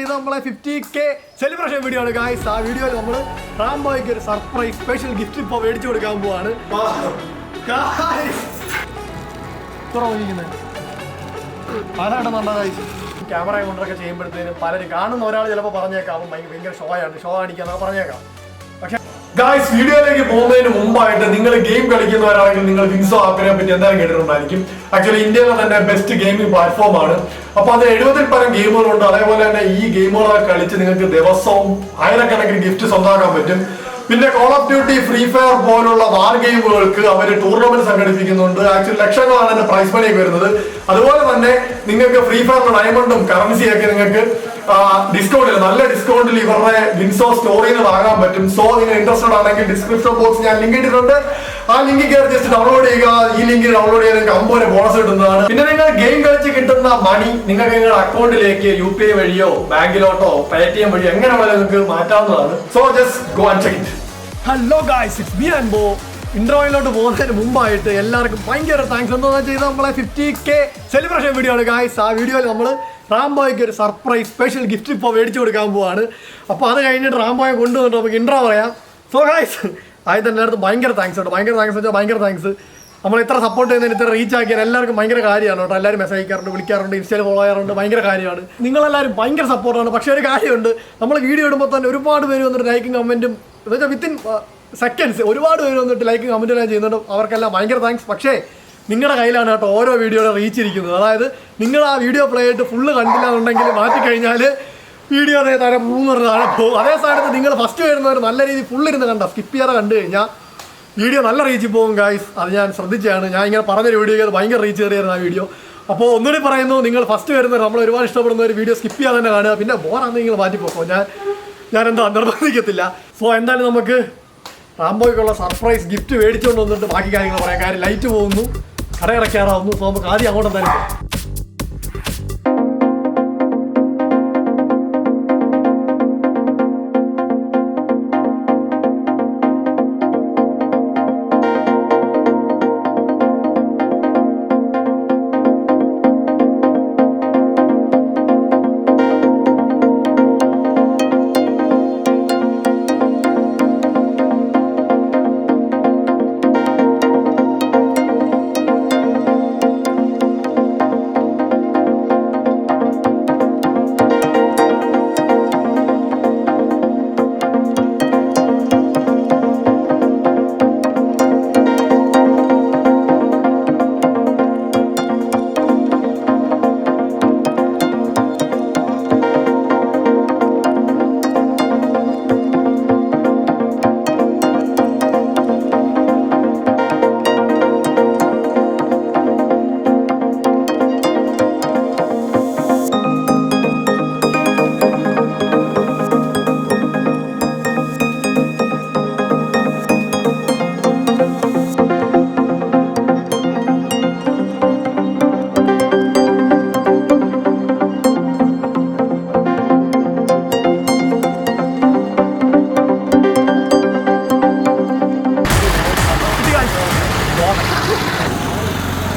നമ്മളെ 50K celebration video ആണ് guys. ആ വീഡിയോയിൽ നമ്മൾ റാംബോയ്ക്ക് ഒരു സർപ്രൈസ് സ്പെഷ്യൽ ഗിഫ്റ്റ് ഇപ്പോൾ മേടിച്ചു കൊടുക്കാൻ പോവാണ്. ക്യാമറ കൊണ്ടൊക്കെ ചെയ്യുമ്പോഴത്തേനും പലരും കാണുന്ന ഒരാൾ ചിലപ്പോൾ പറഞ്ഞേക്കാം ഭയങ്കര ഷോ അടിക്കാന്നൊക്കെ പറഞ്ഞേക്കാം. പക്ഷെ ഗായ്സ്, വീഡിയോയിലേക്ക് പോകുന്നതിന് മുമ്പായിട്ട് നിങ്ങൾ ഗെയിം കളിക്കുന്നവരാണെങ്കിൽ നിങ്ങൾ വിൻസോ ആപ്പിനെ പറ്റി എന്തായാലും കേട്ടിട്ടുണ്ടായിരിക്കും. ആക്ച്വലി ഇന്ത്യയിലെ തന്നെ ബെസ്റ്റ് ഗെയിമിംഗ് പ്ലാറ്റ്ഫോം ആണ്. അപ്പൊ അത് 70-ൽ പരം ഗെയിമുകളുണ്ട്. അതേപോലെ തന്നെ ഈ ഗെയിമുകളൊക്കെ കളിച്ച് നിങ്ങൾക്ക് ദിവസവും ആയിരക്കണക്കിന് ഗിഫ്റ്റ് സ്വന്തമാക്കാൻ പറ്റും. പിന്നെ call of duty, free fire പോലുള്ള വാർ ഗെയിമുകൾക്ക് അവർ ടൂർണമെന്റ് സംഘടിപ്പിക്കുന്നുണ്ട്. ആക്ച്വലി ലക്ഷങ്ങളാണ് അതിന്റെ പ്രൈസ് മണിയൊക്കെ വരുന്നത്. അതുപോലെ തന്നെ നിങ്ങൾക്ക് ഫ്രീ ഫയറിന്റെ ഡയമണ്ടും കറൻസിയൊക്കെ നിങ്ങൾക്ക് ഡിസ്കൗണ്ടിൽ, നല്ല ഡിസ്കൗണ്ടിൽ ഇവരുടെ വിൻസോ സ്റ്റോറിൽ നിന്ന് വാങ്ങാൻ പറ്റും. സോ നിങ്ങൾ ഇൻട്രസ്റ്റഡ് ആണെങ്കിൽ ഡിസ്ക്രിപ്ഷൻ ബോക്സ് ഞാൻ ലിങ്ക് ഇട്ടിട്ടുണ്ട്. ആ ലിങ്ക് കയറി ജസ്റ്റ് ഡൗൺലോഡ് ചെയ്യുക. ഈ ലിങ്ക് ഡൗൺലോഡ് ചെയ്ത് നിങ്ങൾക്ക് 50 ബോണസ് കിട്ടുന്നതാണ്. പിന്നെ നിങ്ങൾ ഗെയിം കളിച്ച് കിട്ടുന്ന മണി നിങ്ങൾക്ക് നിങ്ങളുടെ അക്കൗണ്ടിലേക്ക് UPI വഴിയോ ബാങ്കിലോട്ടോ Paytm വഴിയോ എങ്ങനെ വേണമെങ്കിലും നിങ്ങൾക്ക് മാറ്റാവുന്നതാണ്. So just go and check it. Hello guys, it's me and ബോ. ഇൻട്രോയിലോട്ട് പോകുന്നതിന് മുമ്പായിട്ട് എല്ലാവർക്കും ഭയങ്കര താങ്ക്സ്. എന്താണെന്ന് വെച്ചാൽ നമ്മളെ 50K സെലിബ്രേഷൻ വീഡിയോ ആണ് ഗായ്സ്. ആ വീഡിയോയിൽ നമ്മൾ റാംബോയ്ക്ക് ഒരു സർപ്രൈസ് സ്പെഷ്യൽ ഗിഫ്റ്റ് ഇപ്പോൾ മേടിച്ചു കൊടുക്കാൻ പോവാണ്. അപ്പോൾ അത് കഴിഞ്ഞിട്ട് റാംബോയെ കൊണ്ടുവന്നിട്ട് നമുക്ക് ഇൻട്രോ പറയാം. സോ ഗായ്സ്, ആദ്യത്തെ എല്ലായിടത്തും ഭയങ്കര താങ്ക്സ് കേട്ടോ. ഭയങ്കര താങ്ക്സ്. നമ്മൾ ഇത്ര സപ്പോർട്ട് ചെയ്യുന്നതിന് ഇത്ര റീച്ച് ആക്കിയാൽ എല്ലാവർക്കും ഭയങ്കര കാര്യമാണ് കേട്ടോ. എല്ലാവരും മെസ്സേജ് അയക്കാറുണ്ട്, വിളിക്കാറുണ്ട്, ഇൻസ്റ്റയിൽ ഫോളോ ചെയ്യാറുണ്ട്. ഭയങ്കര കാര്യമാണ്. നിങ്ങളെല്ലാവരും ഭയങ്കര സപ്പോർട്ടാണ്. പക്ഷേ ഒരു കാര്യമുണ്ട്, നമ്മൾ വീഡിയോ ഇടുമ്പോൾ തന്നെ ഒരുപാട് പേര് വന്നിട്ട് ലൈക്കും കമൻറ്റും എന്നുവെച്ചാൽ വിത്തിൻ സെക്കൻഡ്സ് ഒരുപാട് പേര് വന്നിട്ട് ലൈക്കും കമൻറ്റും എല്ലാം ചെയ്യുന്നുണ്ട്. അവർക്കെല്ലാം ഭയങ്കര താങ്ക്സ്. പക്ഷേ നിങ്ങളുടെ കയ്യിലാണ് കേട്ടോ ഓരോ വീഡിയോയുടെ റീച്ച് ഇരിക്കുന്നത്. അതായത് നിങ്ങൾ ആ വീഡിയോ പ്ലേ ആയിട്ട് ഫുള്ള് കണ്ടില്ല എന്നുണ്ടെങ്കിൽ മാറ്റിക്കഴിഞ്ഞാൽ വീഡിയോ അതേ താരം 3 താഴെ പോകും. അതേ സ്ഥാനത്ത് നിങ്ങൾ ഫസ്റ്റ് വരുന്നവർ നല്ല രീതിയിൽ ഫുള്ളിരുന്ന് സ്കിപ്പ് ചെയ്യാതെ കണ്ടു കഴിഞ്ഞാൽ വീഡിയോ നല്ല റീച്ച് പോകും ഗായ്സ്. അത് ഞാൻ ശ്രദ്ധിച്ചാണ്. ഞാൻ ഇങ്ങനെ പറഞ്ഞൊരു വീഡിയോ അത് ഭയങ്കര റീച്ച് കയറിയായിരുന്നു ആ വീഡിയോ. അപ്പോൾ ഒന്നുകൂടി പറയുന്നു, നിങ്ങൾ ഫസ്റ്റ് വരുന്നവർ, നമ്മൾ ഒരുപാട് ഇഷ്ടപ്പെടുന്ന ഒരു വീഡിയോ സ്കിപ്പ് ചെയ്യാതെ തന്നെ കാണുക. പിന്നെ ബോറാന്ന് നിങ്ങൾ മാറ്റിപ്പോക്കോ, ഞാൻ എന്താ നിർബന്ധിക്കത്തില്ല. സോ എന്തായാലും നമുക്ക് റാംബോയ്ക്കുള്ള സർപ്രൈസ് ഗിഫ്റ്റ് മേടിച്ചുകൊണ്ട് വന്നിട്ട് ബാക്കി കാര്യങ്ങൾ പറയാം. കാര്യം ലൈറ്റ് പോകുന്നു, കടയടയ്ക്കാറാവുന്നു. സോ നമുക്ക് ആദ്യം അങ്ങോട്ട് എന്തായാലും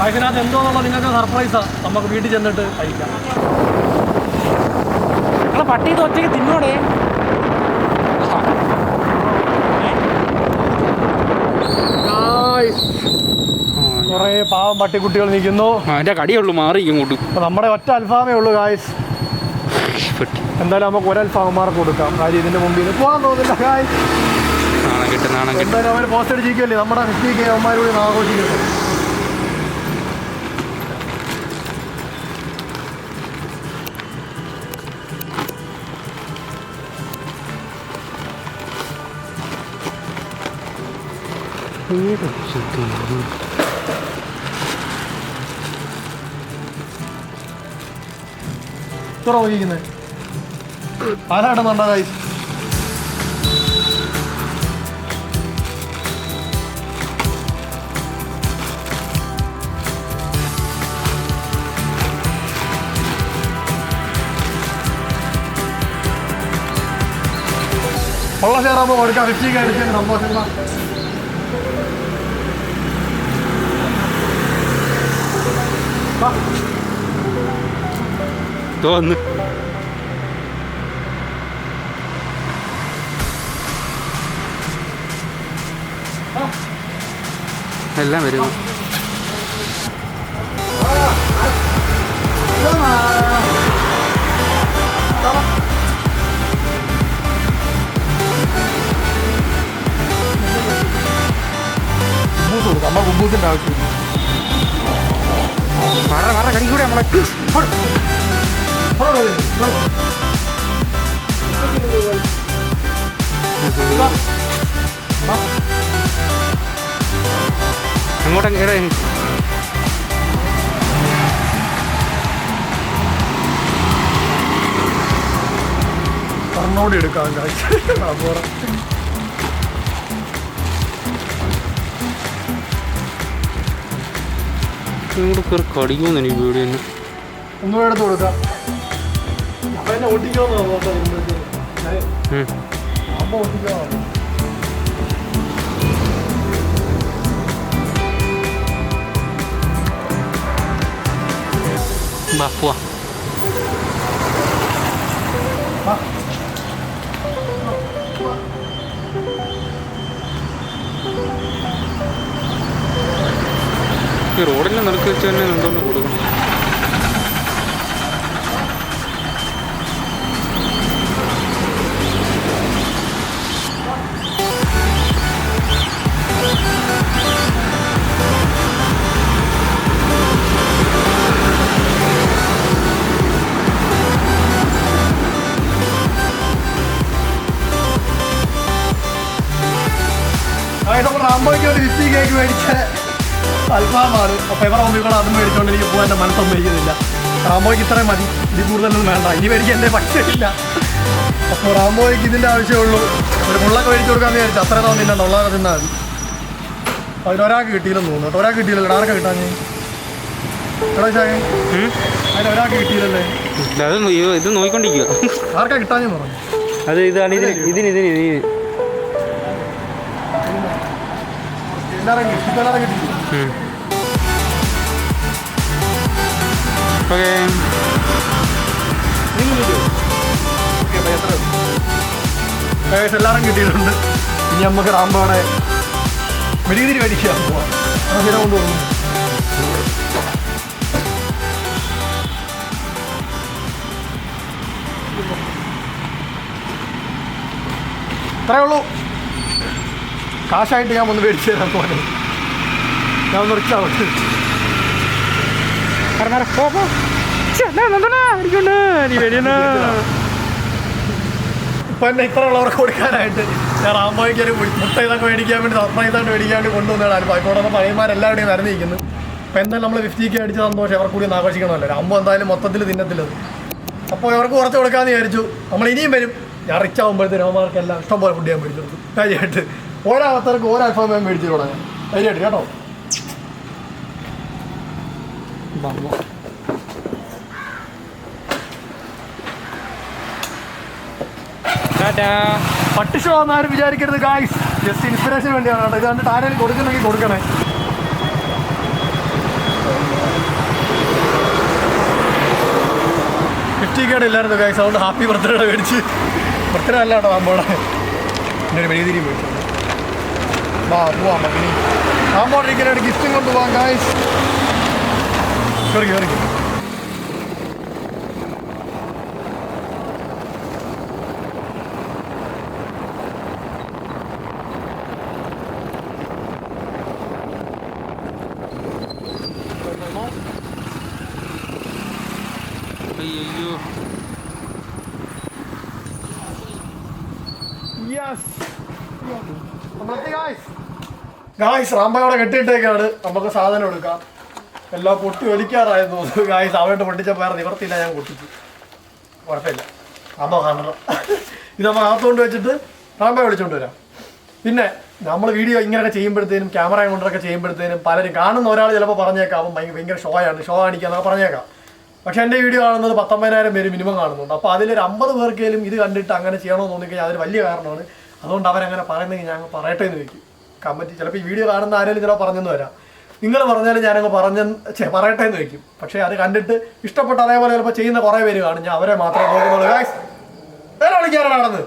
അതിനകത്ത് എന്തോന്നുള്ള നിങ്ങൾക്ക് സർപ്രൈസാണ്. നമുക്ക് വീട്ടിൽ ചെന്നിട്ട് കഴിക്കാം. നിങ്ങളെ പട്ടി ഇത് ഒറ്റയ്ക്ക് തിന്നോടെ. കുറേ പാവം പട്ടിക്കുട്ടികൾ നിൽക്കുന്നു. അതിൻ്റെ കടിയുള്ളൂ, മാറി ഇങ്ങോട്ട്. അപ്പോൾ നമ്മുടെ ഒറ്റ അൽഫാമേ ഉള്ളൂ ഗായ്സ്. എന്തായാലും നമുക്ക് ഒരു അൽഫാമന്മാർക്ക് കൊടുക്കാം. കാര്യം ഇതിൻ്റെ മുമ്പിൽ നിന്ന് പോകാൻ തോന്നില്ല ഗായ്സ്. എന്തായാലും അവർ പോസ്റ്റ് അടിച്ചിരിക്കുമല്ലേ, നമ്മുടെ 50K അവന്മാരോട് ആഘോഷിക്കുന്നത്. തുറന്നിരിക്കുന്നത് ആരാണെന്നുണ്ടോ ഗായ്സ്? ഉള്ള ചേരാകുമ്പോൾ കൊടുക്കാം. 50K അടിക്കാൻ സന്തോഷം. തോന്നുന്നു എല്ലാം വരും. നമ്മൾ കുബൂസിന്റെ ആവശ്യമില്ല. പറ കടിക്കൂടെ നമ്മളെ. അങ്ങോട്ട് പറഞ്ഞോടി എടുക്കാം. ഇങ്ങോട്ട് കയറി കടിക്കുമെന്ന് എനിക്ക് പേടി തന്നെ. ഒന്നും എടുത്ത് കൊടുക്കാം. അപ്പൊ എന്നെ ഓട്ടിക്കാന്നോ അമ്മ ഓട്ടിക്കാന്നോ? പോവാ. ഈ റോഡിന്റെ നടുക്ക് വെച്ച് തന്നെ എന്തുകൊണ്ട് കൊടുക്കണം? നമ്മൾ റാംബോയ്ക്ക് ഒരു വിസ്റ്റി കേക്ക് മേടിച്ച അൽഫാമാണ്. അപ്പോൾ ഇവർ ഒന്നിക്കണം അതും മേടിച്ചുകൊണ്ട് എനിക്ക് പോകാൻ എൻ്റെ മനസ്സൊന്നും മേടിക്കുന്നില്ല. റാംബോയ്ക്ക് ഇത്രയും മതി, ഇത് കൂടുതലൊന്നും വേണ്ട. ഇനി മേടിക്കാൻ എൻ്റെ പക്ഷമില്ല. അപ്പോൾ റാംബോയ്ക്ക് ഇതിൻ്റെ ആവശ്യമുള്ളൂ. ഒരു മുള്ളൊക്കെ മേടിച്ചു കൊടുക്കാമെന്ന് വിചാരിച്ചു. അത്ര തോന്നില്ല, ഉള്ളതൊക്കെ തിന്നാൽ മതി. അതിലൊരാൾക്ക് കിട്ടിയില്ലെന്ന് തോന്നുന്നു കേട്ടോ. ഒരാൾക്ക് കിട്ടിയില്ലല്ലോ. ആർക്കാ കിട്ടാൻ എടാ ചായ അതിലൊരാൾക്ക് കിട്ടിയില്ലല്ലേ? ഇത് നോക്കിക്കൊണ്ടിരിക്കുക. ആർക്കാ കിട്ടാഞ്ഞെന്ന് പറഞ്ഞു. അത് ഇതാണ് ഇതിന് എല്ലാവരും കിട്ടി. എല്ലാവരും കിട്ടിയിട്ടുണ്ട്. ഇനി നമുക്ക് റാംബോടെ മെഴുകുതിരി മേടിക്കാൻ പോവാം. അതിനെ കൊണ്ട് തോന്നുന്നു ഇത്രയേ ഉള്ളൂ. കാശായിട്ട് ഞാൻ ഒന്ന് മേടിച്ചു തരാൻ പോലെ ഞാൻ ഒന്ന് റിച്ചാവട്ടെ. ഇപ്പം എന്നെ ഇത്രയുള്ളവർക്ക് കൊടുക്കാനായിട്ട് ഞാൻ റാംബോയ്ക്ക് ഒരു മുട്ട ഇതൊക്കെ മേടിക്കാൻ വേണ്ടി സർപ്രൈസായിട്ട് മേടിക്കാൻ വേണ്ടി കൊണ്ടുവന്നതാണ്. ഇപ്പോൾ ഇവിടെ നിന്ന് പഴയമാരെല്ലാവരുടെയും നിരന്നിരിക്കുന്നു. അപ്പോൾ എന്തായാലും നമ്മൾ 50K അടിച്ച സന്തോഷം അവർക്ക് കൂടി ഒന്ന് ആഘോഷിക്കണമല്ലോ. റാംബോ എന്തായാലും മൊത്തത്തിൽ തിന്നത്തില്ലത്. അപ്പോൾ ഇവർക്ക് കുറച്ച് കൊടുക്കാമെന്ന് വിചാരിച്ചു. നമ്മൾ ഇനിയും വരും. ഞാൻ റിച്ച് ആകുമ്പോഴത്തേനും അവന്മാർക്കെല്ലാം ഇഷ്ടംപോലെ ഫുഡ് ഞാൻ മേടിച്ചു കൊടുക്കും. കാര്യമായിട്ട് ഓരോരുത്തർക്ക് ഓരോ അൽഫാം ഞാൻ മേടിച്ചു തുടങ്ങാം. ധൈര്യമായിട്ട് കേട്ടോ. പട്ടിഷോ എന്നാരും വിചാരിക്കരുത് ഗായ്സ്. ജസ്റ്റ് ഇൻസ്പിറേഷൻ വേണ്ടിയാണ് കേട്ടോ. ഇത് കണ്ടിട്ട് ആരെങ്കിലും കൊടുക്കുന്നെങ്കിൽ കൊടുക്കണേ. $50K ഇല്ലായിരുന്നു ഗായ്സ്. അതുകൊണ്ട് ഹാപ്പി ബർത്ത്ഡേ മേടിച്ച്. ബർത്ത്ഡേ അല്ല കേട്ടോ ആകുമ്പോഴെ പിന്നെ ഒരു മെഴുകുതിരി മേടിച്ചു. പോവാം മകനി. ആകുമ്പോഴേക്കും ഗിഫ്റ്റും കൊണ്ട് പോവാം ഗായ്സ്. കയറി അയ്യോ ഗായ്സ് റാംബോയോടെ കെട്ടിയിട്ടേക്കാണ്. നമുക്ക് സാധനം എടുക്കാം. എല്ലാം പൊട്ടി ഒലിക്കാറായെന്ന് തോന്നുന്നു ഗായ്സ്. അവരുടെ പൊട്ടിച്ചപ്പോൾ വേറെ നിവർത്തിയില്ല, ഞാൻ പൊട്ടിച്ചു. കുഴപ്പമില്ല, റാംബോ കാണണം. ഇത് നമ്മൾ അകത്തുകൊണ്ട് വെച്ചിട്ട് റാംബോ വിളിച്ചുകൊണ്ട് വരാം. പിന്നെ നമ്മൾ വീഡിയോ ഇങ്ങനെയൊക്കെ ചെയ്യുമ്പോഴത്തേനും ക്യാമറ കൊണ്ടൊക്കെ ചെയ്യുമ്പോഴത്തേനും പലരും കാണുന്ന ഒരാൾ ചിലപ്പോൾ പറഞ്ഞേക്കാം അവൻ ഭയങ്കര ഷോ കാണിക്കാന്നൊക്കെ പറഞ്ഞേക്കാം. പക്ഷേ എൻ്റെ വീഡിയോ കാണുന്നത് 19,000 പേര് മിനിമം കാണുന്നുണ്ട്. അപ്പോൾ അതിലൊരു 50 പേർക്കേലും ഇത് കണ്ടിട്ട് അങ്ങനെ ചെയ്യണമെന്ന് തോന്നിക്കഴിഞ്ഞാൽ അതൊരു വലിയ കാരണമാണ്. അതുകൊണ്ട് അവരങ്ങനെ പറയുന്നെങ്കിൽ ഞാൻ പറയട്ടെ എന്ന് ചോദിക്കും. കമൻറ്റ് ചിലപ്പോൾ ഈ വീഡിയോ കാണുന്ന ആരെങ്കിലും ചിലപ്പോൾ പറഞ്ഞെന്ന് വരാം. നിങ്ങൾ പറഞ്ഞാലും ഞാനങ്ങ് പറയട്ടെ എന്ന് വയ്ക്കും. പക്ഷേ അത് കണ്ടിട്ട് ഇഷ്ടപ്പെട്ട അതേപോലെ ചിലപ്പോൾ ചെയ്യുന്ന കുറേ പേര് കാണും. ഞാൻ അവരെ മാത്രമേ നോക്കുന്നുള്ളൂ. ഗായ്സ് വേറെ വിളിക്കാനാണ് നടന്ന്.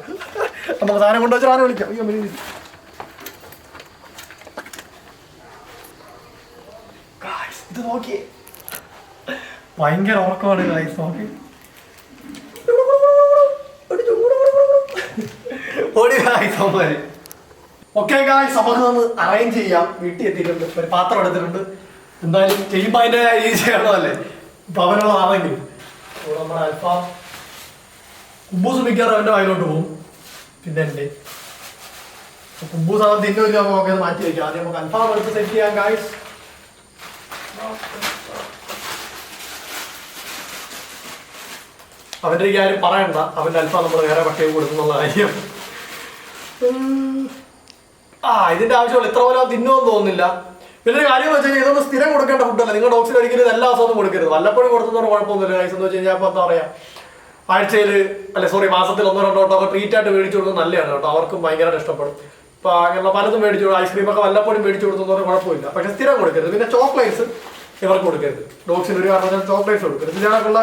നമുക്ക് സാധനം കൊണ്ടുവച്ചാൽ ആരും വിളിക്കാം. ഇത് നോക്കി ഭയങ്കര ഉറക്കമാണ് ഗൈസ്. നോക്കി ഓടി ഗൈസ് അവന്മാര്. ഓക്കെ ഗൈസ്, നമുക്ക് ഒന്ന് അറേഞ്ച് ചെയ്യാം. വീട്ടിൽ എത്തിയിട്ടുണ്ട്, ഒരു പാത്രം എടുത്തിട്ടുണ്ട്. എന്തായാലും ചെയ്യുമ്പോൾ അതിൻ്റെ രീതി ചെയ്യണമല്ലേ. ഇപ്പൊ അവനുള്ളതാണെങ്കിൽ ഇവിടെ നമ്മുടെ അൽഫാം കുബൂസ് മിക്കാറും അവൻ്റെ വായിലോട്ട് പോകും. പിന്നെ എൻ്റെ കുബൂസ് അവൻ തിന്നില്ല. നമുക്ക് മാറ്റി വയ്ക്കാം. ആദ്യം നമുക്ക് അൽഫാം എടുത്ത് സെറ്റ് ചെയ്യാം ഗൈസ്. അവൻ്റെ ഈ കാര്യം പറയണ്ട, അവൻ്റെ അൽഫാം നമ്മൾ വേറെ പട്ടയം കൊടുക്കുന്നുള്ള കാര്യം. ഇതിന്റെ ആവശ്യമുള്ള ഇത്ര പോലെ തിന്നുമെന്ന് തോന്നുന്നില്ല. പിന്നെ ഒരു കാര്യം എന്ന് വെച്ച് കഴിഞ്ഞാൽ ഇതൊന്നും സ്ഥിരം കൊടുക്കേണ്ട ഫുഡല്ല. നിങ്ങൾ ഡോഗ്സിന് ഒരിക്കലും ഇത് എല്ലാ ദിവസവും കൊടുക്കരുത്. വല്ലപ്പോഴും കൊടുക്കുന്നവർ കുഴപ്പമൊന്നുമില്ല. ഗൈസ് എന്ന് വെച്ച് കഴിഞ്ഞാൽ ഇപ്പൊ എന്താ പറയാ, ആഴ്ചയിൽ മാസത്തിൽ 1-2 വട്ടം ഒക്കെ ട്രീറ്റ് ആയിട്ട് മേടിച്ചു കൊടുക്കുന്നത് നല്ലതാണ് കേട്ടോ. അവർക്കും ഭയങ്കരമായിട്ട് ഇഷ്ടപ്പെടും. ഇപ്പൊ അങ്ങനെയുള്ള പലതും മേടിച്ചു കൊടുക്കും. ഐസ്ക്രീമൊക്കെ വല്ലപ്പോഴും മേടിച്ചു കൊടുക്കുന്നവർ കുഴപ്പമില്ല. പക്ഷെ സ്ഥിരം കൊടുക്കരുത്. പിന്നെ ചോക്ലേറ്റ്സ് ഇവർക്ക് കൊടുക്കരുത്. ഡോഗ്സിന് ഒരു കാരണം ചോക്ലേറ്റ്സ് കൊടുക്കരുത്. ഇതിനൊക്കെയുള്ള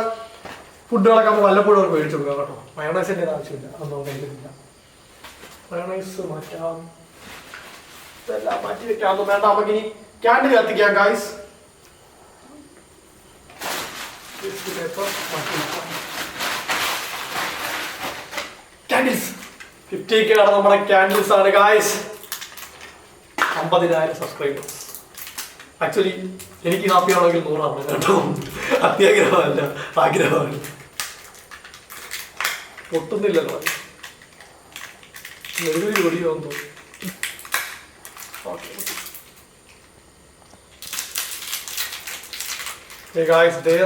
ഫുഡുകളൊക്കെ നമ്മൾ വല്ലപ്പോഴും അവർക്ക് മേടിച്ചു കൊടുക്കാം കേട്ടോ. മയോണൈസിന്റെ ആവശ്യമില്ല. അതൊന്നും കഴിക്കുന്നില്ല. മയോണൈസ് മാറ്റാം, ഇതെല്ലാം മാറ്റി വെക്കാമെന്നും വേണ്ട. നമുക്കിനി ക്യാൻഡിൽ കത്തിക്കാം ഗൈസ്. ക്യാൻഡിൽസ് 50K ആണ് നമ്മുടെ ക്യാൻഡിൽസ് ആണ് ഗൈസ്. 50,000 സബ്സ്ക്രൈബേഴ്സ്. ആക്ച്വലി എനിക്ക് ഹാപ്പി ആണെങ്കിൽ 100 കേട്ടോ. അത്യാഗ്രഹമല്ല, ആഗ്രഹമാണ്. പൊട്ടുന്നില്ലല്ലോ. നെടുകി ഒടിയോന്ന് തോന്നുന്നു.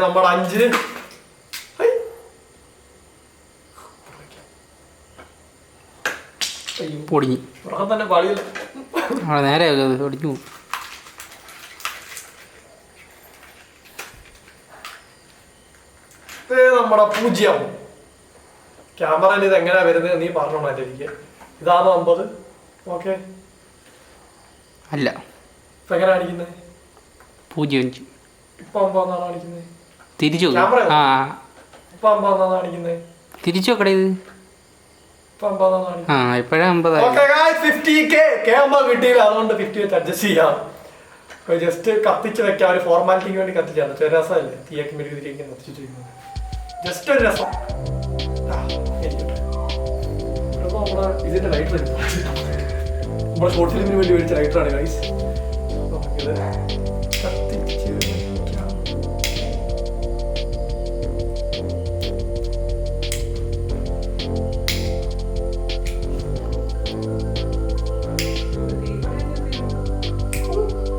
നമ്മുടെ 5 പൊടിഞ്ഞു തന്നെ പളിയില്ല. നേരെ ഒടിഞ്ഞു. നമ്മുടെ 0. ക്യാമറയിൽ ഇത് എങ്ങനെയാ വരുന്നത് നീ പറഞ്ഞോളാം. എനിക്ക് ഇതാണ് 50. ഓക്കെ, അല്ല ഇപ്പൊ എങ്ങനെ കാണിക്കുന്നത്? 0.5. ഇപ്പൊ 50 കാണിക്കുന്നത്. തിരിച്ചു ഇപ്പൊ 50 കാണിക്കുന്നത്. തിരിച്ചു നോക്കടേ. ഇത് ഇപ്പഴേ 50. 50K കിട്ടിയില്ല. അതുകൊണ്ട് 50 വെച്ച് അഡ്ജസ്റ്റ് ചെയ്യാം. ജസ്റ്റ് കത്തിച്ച് വെക്കാം. ഒരു ഫോർമാലിറ്റിക്ക് വേണ്ടി കത്തിച്ചാണ്. ചെറിയ രസമല്ലേ തീയൊക്കെ മെഴുകുതിരിക്കാൻ കത്തിച്ചു ചെയ്യുന്നത്. ജസ്റ്റ് ഒരു രസം. നമ്മുടെ ഇതിന്റെ ലൈറ്റർ നമ്മുടെ ഷോർട്ട് ഫിലിമിന് വേണ്ടി മേടിച്ച ലൈറ്ററാണ് ഗൈസ്. നമുക്കിത് കത്തിച്ച് വെക്കാം.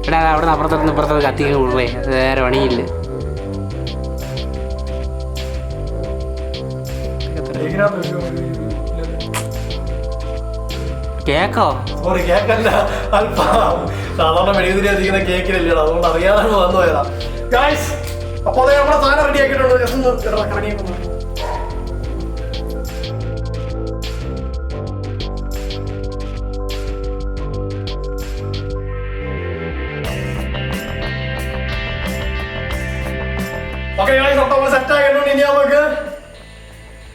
എടാ അവിടെ അപ്പുറത്തോട്ട് ഇപ്പുറത്തോട്ട് കത്തിക്കാൻ കൂടുതലേ. അത് വേറെ പണിയില്ല. കേക്കോ? സോറി, കേക്കല്ല, അൽഫാം. സാധാരണ മെഴുകുതിരി അധികം കേക്കിലല്ലോ, അതുകൊണ്ട് അറിയാതെ വന്നു പോയതാ ഗൈസ്. അപ്പോൾ നമ്മുടെ സാധനം റെഡി ആക്കിയിട്ടുണ്ട്. സെറ്റ് ആക്കിയിട്ടുണ്ട്. ഇനി നമുക്ക്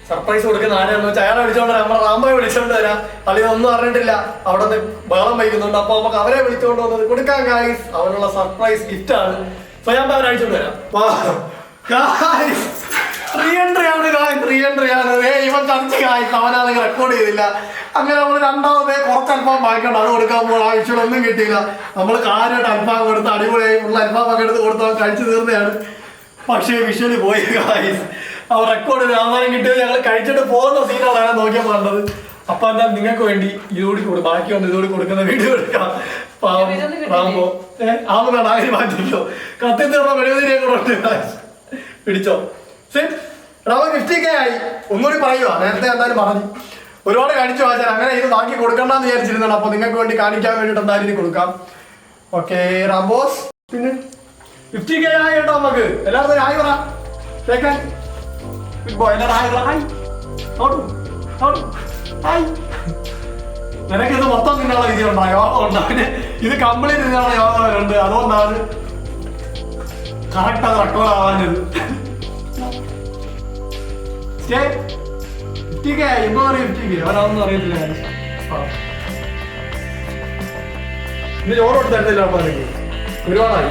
സർപ്രൈസ് കൊടുക്കുന്ന ആരെയാന്ന് വെച്ചാൽ അയാളെ വിളിച്ചോണ്ട് നമ്മുടെ റാംബോയെ വിളിച്ചോണ്ട് വരാം. അല്ലെങ്കിൽ ഒന്നും അറിഞ്ഞിട്ടില്ല, അവിടെ നിന്ന് ബഹളം വയ്ക്കുന്നുണ്ട്. അപ്പൊ നമുക്ക് അവരെ വിളിച്ചോണ്ട് വന്നത് കൊടുക്കാം ഗൈസ്. അവനുള്ള സർപ്രൈസ് ഗിഫ്റ്റ് ആണ്. സ്വയം അവരെ അഴിച്ചോണ്ട് വരാം. റീ എൻട്രി ആണ്. ഇവൻ ചർച്ച ഗൈസ്. അവനാണെങ്കിൽ റെക്കോർഡ് ചെയ്തില്ല. അങ്ങനെ നമ്മൾ രണ്ടാമത് കുറച്ച് അൽഫാം വാങ്ങിക്കണം. അത് കൊടുക്കാൻ പോകുമ്പോൾ ആവശ്യം ഒന്നും കിട്ടിയില്ല. നമ്മൾ കാര്യമായിട്ട് അൽഫാം കൊടുത്ത് അടിപൊളിയായി ഉള്ള അൽഫാം ഒക്കെ എടുത്ത് കൊടുത്ത് അവൻ കഴിച്ചു തീർന്നതാണ്. പക്ഷേ വിഷ്വലി പോയി ഗൈസ്. അവർ റെക്കോർഡ് ചെയ്ത് അവസാനം കിട്ടിയത് ഞങ്ങൾ കഴിച്ചിട്ട് പോകുന്ന സീനാണ് ഞാൻ നോക്കിയാൽ പറഞ്ഞത്. അപ്പൊ എന്താ നിങ്ങൾക്ക് വേണ്ടി ഇതുകൂടി ബാക്കി വന്ന് ഇതുകൂടി കൊടുക്കുന്ന വീഡിയോ എടുക്കാം. റാംബോ വേണ്ട, ആരും മാറ്റിക്കോ. കത്തി തീർന്ന മെഴുകുതിരിയെ കൂടെ പിടിച്ചോ. റാംബോ 50K ആയി. ഒന്നുകൂടി പറയുക. നേരത്തെ എന്തായാലും പറഞ്ഞു, ഒരുപാട് കാണിച്ചു വാച്ചാൽ അങ്ങനെ ഇത് ബാക്കി കൊടുക്കണ്ടെന്ന് വിചാരിച്ചിരുന്നാണ്. അപ്പൊ നിങ്ങൾക്ക് വേണ്ടി കാണിക്കാൻ വേണ്ടിയിട്ട് എന്തായാലും ഇനി കൊടുക്കാം. ഓക്കെ റാംബോസ്. പിന്നെ 50K ആയി കേട്ടോ. നമുക്ക് എല്ലാവരും ആയി പറ. കേൾക്കാൻ നിനക്കിത് മൊത്തം തിന്നാനുള്ള വിധി ഉണ്ടോ? യോഗം ഉണ്ടോ? പിന്നെ ഇത് കംപ്ലീറ്റ് തിന്നാനുള്ള യോഗം വരുന്നുണ്ട്. അതുകൊണ്ടാണ് കറക്റ്റ് അത് റെക്കോർഡ് ആവാനത്. 50K എന്തോ അറിയാം. 50K അവരതൊന്നും അറിയത്തില്ല. ഇന്ന് ചോറ് കൊടുത്ത് തരുന്നില്ല. അപ്പൊ ഒരുപാടായി.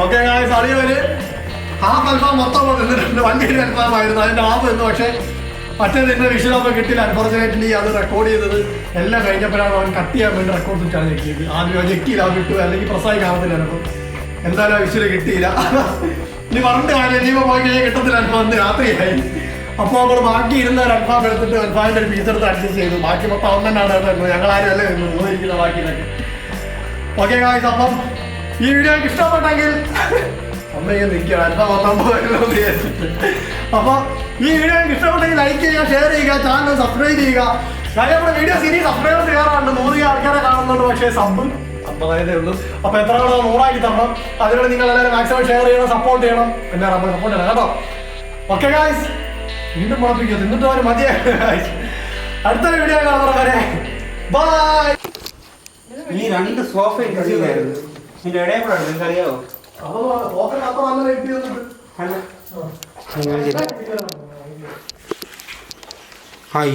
ഓക്കെ ഗായ്സ്, അളിയവര് ഹാഫ് അൽഫാം മൊത്തം നിന്നിട്ടുണ്ട്. വണ്ടിയുടെ അൽഫാമായിരുന്നു, അതിന്റെ ഹാഫ് നിന്ന്. പക്ഷേ മറ്റേ നിന്നെ വിഷയമാകുമ്പോൾ കിട്ടില്ല. അൺഫോർച്ചുനേറ്റ്ലി അത് റെക്കോർഡ് ചെയ്തത് എല്ലാം കഴിഞ്ഞപ്പോഴാണ് അവൻ കട്ട് ചെയ്യാൻ വേണ്ടി റെക്കോർഡ് സ്വിച്ചാണ് ഞെക്കിയത്. ആദ്യം ഞെക്കിയില്ല, വിട്ടു, അല്ലെങ്കിൽ പ്രസായി കാണത്തില്ല. അപ്പം എന്തായാലും ആ വിഷയം കിട്ടിയില്ല. ഇനി പറഞ്ഞിട്ട് കാര്യം, ഇനിയിപ്പോൾ പോയി കഴിഞ്ഞാൽ കിട്ടത്തില്ല. അൽഫാം രാത്രിയായി. അപ്പോൾ നമ്മൾ ബാക്കി ഇരുന്ന ഒരു അൽഫാം എടുത്തിട്ട് അൽഫാമിൻ്റെ ഒരു പീസ് എടുത്ത് അഡ്ജസ്റ്റ് ചെയ്തു. ബാക്കി മൊത്തം അവൻ തന്നെയാണ് തരുന്നത്. ഞങ്ങളാരും അല്ലേ ഇരിക്കുന്ന ബാക്കിയിലൊക്കെ. ഓക്കെ ഗായ്സ്, അപ്പം ഈ വീഡിയോ എനിക്ക് ഇഷ്ടപ്പെട്ടെങ്കിൽ അമ്മയും നിൽക്കുകയാണ് അൽഫാം വന്നല്ലോ എന്ന് വിചാരിച്ചിട്ട്. അപ്പോൾ ഈ വീഡിയോ എനിക്ക് ഇഷ്ടപ്പെട്ടെങ്കിൽ ലൈക്ക് ചെയ്യുക, ഷെയർ ചെയ്യുക, ചാനൽ സബ്സ്ക്രൈബ് ചെയ്യുക. കാര്യം നമ്മുടെ വീഡിയോ സീരീസ് സബ്സ്ക്രൈബ് ചെയ്യാറുണ്ട്. 100 ആൾക്കാരെ കാണുന്നുണ്ട്, പക്ഷേ സബ് 50 ഉള്ളൂ. അപ്പോൾ എത്ര ആളോ 100 തരണം. അതിനോട് നിങ്ങൾ എല്ലാവരും മാക്സിമം ഷെയർ ചെയ്യണം, സപ്പോർട്ട് ചെയ്യണം. പിന്നെ നമ്മൾ സപ്പോർട്ട് ചെയ്യണം കേട്ടോ. ഓക്കെ ഗായ്സ്, വീണ്ടും മുളപ്പിക്കുക, തിന്നിട്ട് അവന് മതിയായി. അടുത്തൊരു വീഡിയോ കാണുന്നവരെ ബൈ. ഈ 2 സോഫ ഇട്ടില്ലായിരുന്നു, ഇതിന്റെ ഇടയിൽ കൂടെ നിങ്ങൾക്ക് അറിയാവോ? അപ്പൊ നല്ല വെയിറ്റ് ചെയ്തിട്ട് അയ്യോ